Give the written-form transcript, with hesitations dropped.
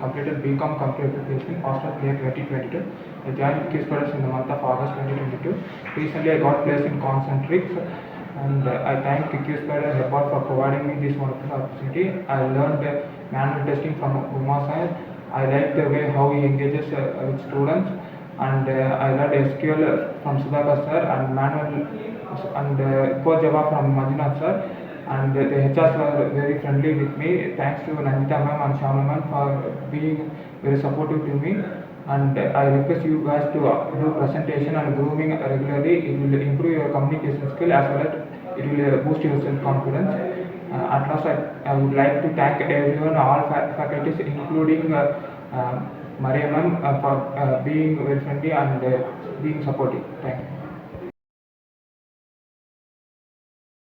completed BCom Computer Application, passed out year 2022. I joined Qspiders in the month of August 2022. Recently, I got placed in Concentrix, and I thank Qspiders Hebbal for providing me this wonderful opportunity. I learned manual testing from Uma sir. I like the way how he engages with students, and I learned SQL from Sudhakar sir and manual and Core Java from Manjunath sir. And the HRs were very friendly with me. Thanks to Nandita ma'am and Shama ma'am for being very supportive to me. And I request you guys to do presentation and grooming regularly. It will improve your communication skill as well as it will boost your self-confidence. At last, I would like to thank everyone, all faculties, including Maria ma'am, for being very friendly and being supportive. Thank you.